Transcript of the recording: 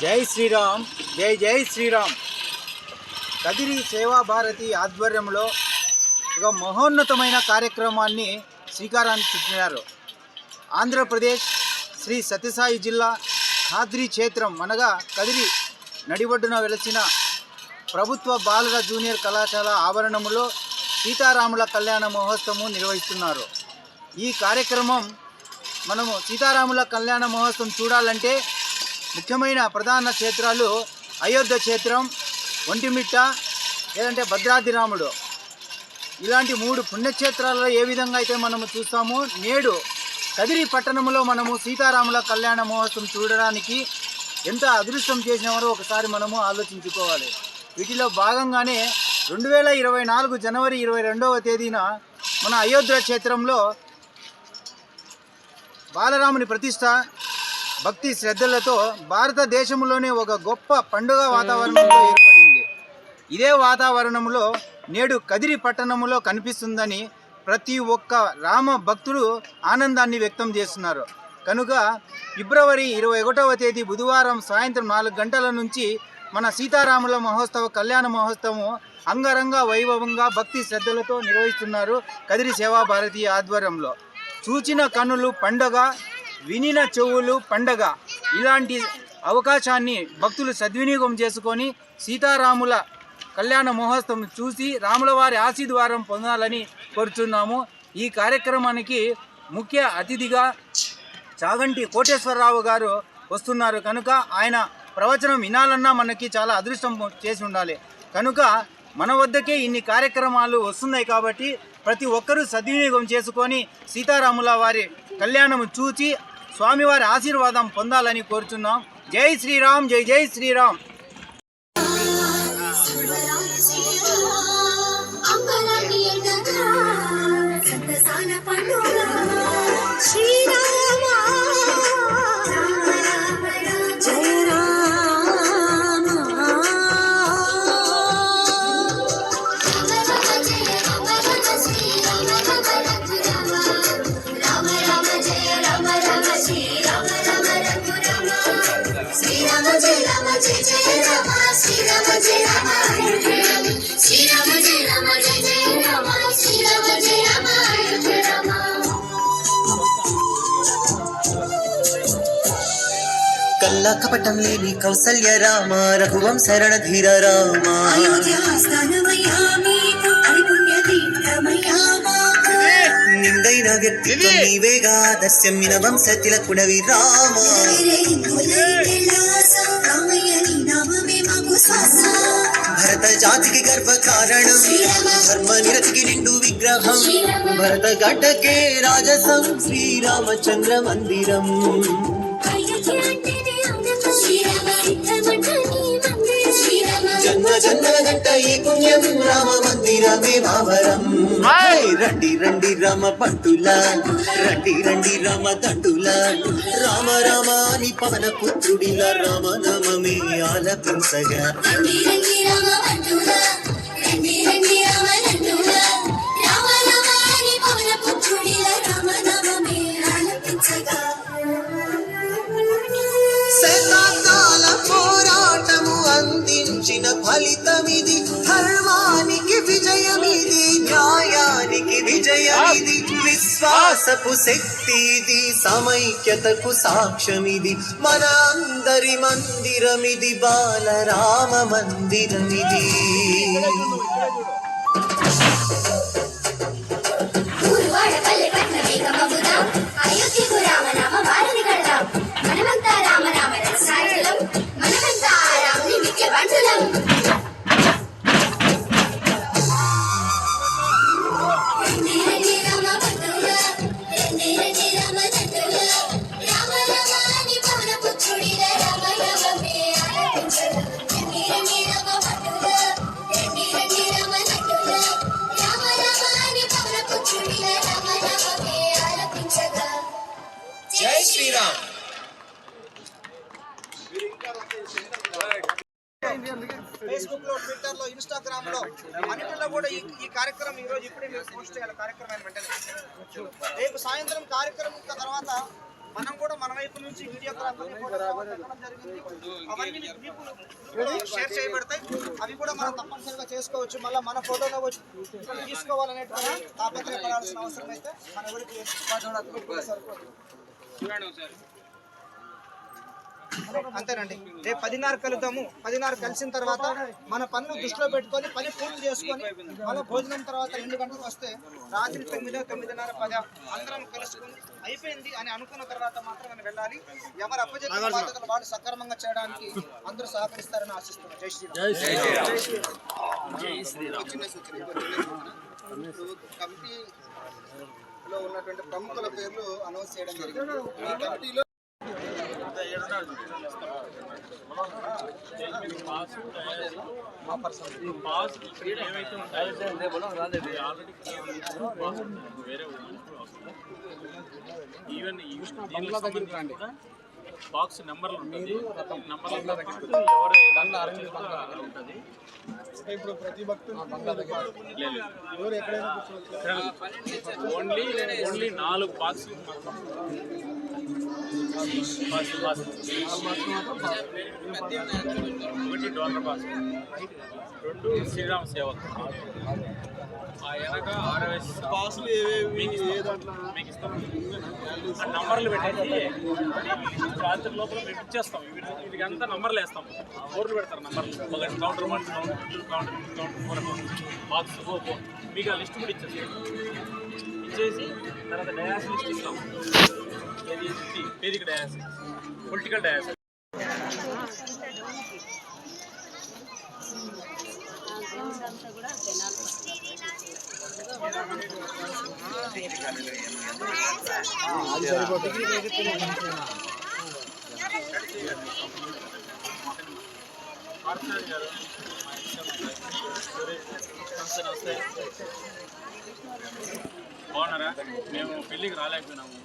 జై శ్రీరామ్, జై జై శ్రీరామ్. కదిరి సేవా భారతి ఆధ్వర్యంలో ఒక మహోన్నతమైన కార్యక్రమాన్ని శ్రీకారాన్ని చుట్టినారు. ఆంధ్రప్రదేశ్ శ్రీ సత్యసాయి జిల్లా ఖాద్రి క్షేత్రం అనగా కదిరి నడిబొడ్డున వెలసిన ప్రభుత్వ బాలుర జూనియర్ కళాశాల ఆవరణములో సీతారాముల కళ్యాణ మహోత్సవం నిర్వహిస్తున్నారు. ఈ కార్యక్రమం మనము సీతారాముల కళ్యాణ మహోత్సవం చూడాలంటే ముఖ్యమైన ప్రధాన క్షేత్రాలు అయోధ్య క్షేత్రం, ఒంటిమిట్ట, లేదంటే భద్రాద్రి రాముడు. ఇలాంటి 3 పుణ్యక్షేత్రాలలో ఏ విధంగా అయితే మనము చూస్తామో, నేడు కదిరి పట్టణంలో మనము సీతారాముల కళ్యాణ మహోత్సవం చూడడానికి ఎంత అదృష్టం చేసినామో ఒకసారి మనము ఆలోచించుకోవాలి. వీటిలో భాగంగానే 2024 జనవరి 22వ తేదీన మన అయోధ్య క్షేత్రంలో బాలరాముని ప్రతిష్ట భక్తి శ్రద్ధలతో భారతదేశంలోనే ఒక గొప్ప పండుగ వాతావరణంలో ఏర్పడింది. ఇదే వాతావరణంలో నేడు కదిరి పట్టణంలో కనిపిస్తుందని ప్రతి ఒక్క రామ భక్తుడు ఆనందాన్ని వ్యక్తం చేస్తున్నారు. కనుక ఫిబ్రవరి 21వ తేదీ బుధవారం సాయంత్రం 4 గంటల నుంచి మన సీతారాముల మహోత్సవ కళ్యాణ మహోత్సవం అంగరంగ వైభవంగా భక్తి శ్రద్ధలతో నిర్వహిస్తున్నారు కదిరి సేవా భారతి ఆధ్వర్యంలో. చూచిన కన్నులు పండగ, వినిన చెవులు పండగ. ఇలాంటి అవకాశాన్ని భక్తులు సద్వినియోగం చేసుకొని సీతారాముల కళ్యాణ మహోత్సవం చూసి రాముల వారి ఆశీర్వాదం పొందాలని కోరుచున్నాము. ఈ కార్యక్రమానికి ముఖ్య అతిథిగా చాగంటి కోటేశ్వరరావు గారు వస్తున్నారు. కనుక ఆయన ప్రవచనం వినాలన్నా మనకి చాలా అదృష్టం చేసి ఉండాలి. కనుక మన వద్దకే ఇన్ని కార్యక్రమాలు వస్తున్నాయి కాబట్టి ప్రతి ఒక్కరూ సద్వినియోగం చేసుకొని సీతారాముల వారి కళ్యాణం చూచి స్వామివారి ఆశీర్వాదం పొందాలని కోరుచున్నాం. జై శ్రీరామ్, జై జై శ్రీరామ్. కల్లా కపటం లేని కౌసల్య రామ, రఘువంశ రణధీర రామ. నిందైన వ్యక్తిత్వం నీవేగా, దస్యమిన వంశ తిలకుడవి రామ. భరత జాతికి గర్వ కారణం, ధర్మ నిరతికి నిండు విగ్రహం. భరత గడ్డకే రాజసం, శ్రీరామచంద్ర మందిరం. జన్మ జన్మల గంట ఈ పుణ్యం, రామ మందిరమే మావరం. రండి రండి రామ పంటుల, రండి రండి రామ దండుల. రామ రామ అని పవన పుత్రుడిల రామ నామమే ఆలపించగా. శతకాల పోరాటము అందించిన ఫలితమిది, ధర్మానికి విజయమిది, న్యాయానికి విజయమిది. విశ్వాసపు శక్తిది, సమైక్యతకు సాక్ష్యమిది. మన అందరి మందిరమిది, బాలరామ మందిరమిది. జై శ్రీరామ్. ఫేస్బుక్ లో, ట్విట్టర్ లో, ఇన్స్టాగ్రామ్ లో అన్నిటిలో కూడా ఈ కార్యక్రమం ఈరోజు ఇప్పుడే మీరు పోస్ట్ చేయాలి. కార్యక్రమాన్ని వెంటనే రేపు సాయంత్రం కార్యక్రమం తర్వాత మనం కూడా మన వైపు నుంచి వీడియోగ్రాఫర్ జరిగింది. అవన్నీ మీకు షేర్ చేయబడతాయి. అవి కూడా మనం తప్పనిసరిగా చేసుకోవచ్చు. మళ్ళీ మన ఫోటోలో వచ్చి తీసుకోవాలనేటువంటి తాపత్రయపడాల్సిన అవసరం అయితే మన ఎవరికి సరిపోతుంది. అంతేనండి. రేపు 10:30 కలుద్దాము. 10:30 కలిసిన తర్వాత మన పనులు దృష్టిలో పెట్టుకొని పని పూర్తి చేసుకొని మళ్ళీ భోజనం తర్వాత 2 గంటలకు వస్తే రాత్రి 9, 9:30, 10 అందరం కలుసుకొని అయిపోయింది అని అనుకున్న తర్వాత మాత్రమే వెళ్ళాలి. ఎవరు అప్పచెప్పిన బాధ్యతలు వాళ్ళు సక్రమంగా చేయడానికి అందరూ సహకరిస్తారని ఆశిస్తున్నాను. జై శ్రీరామ్. చిన్న సూచన. కమిటీలో ఉన్నటువంటి ప్రముఖుల పేర్లు అనౌన్స్ చేయడం జరిగింది. ఈ కమిటీలో ఈవెన్ బాక్స్ నెంబర్లు ఉంటుంది. ఇప్పుడు ప్రతి భక్తులు ఓన్లీ 4 బాక్సులు ఒకటి డోనర్ బాక్స్, 2 శ్రీరామ్ సేవక్, ఆ వెనక ఆర్ఎస్ బాక్సులు మీకు ఇస్తాం. ఆ నంబర్లు పెట్టేసి రాత్రి లోపల మేము ఇచ్చేస్తాం. వీటికి అంతా నంబర్లు వేస్తాం. బోర్డులు పెడతారు నంబర్లు. ఒకటి counter 1, counter 2, counter 3, counter 4 box మీకు ఆ లిస్ట్ కూడా ఇచ్చేసి తర్వాత డయాస్ లిస్ట్ ఇస్తాం. వేదిక డయాస్, పొలిటికల్ డయాస్. బాగున్నారా? మేము పెళ్ళికి రాలేకపోయినాము.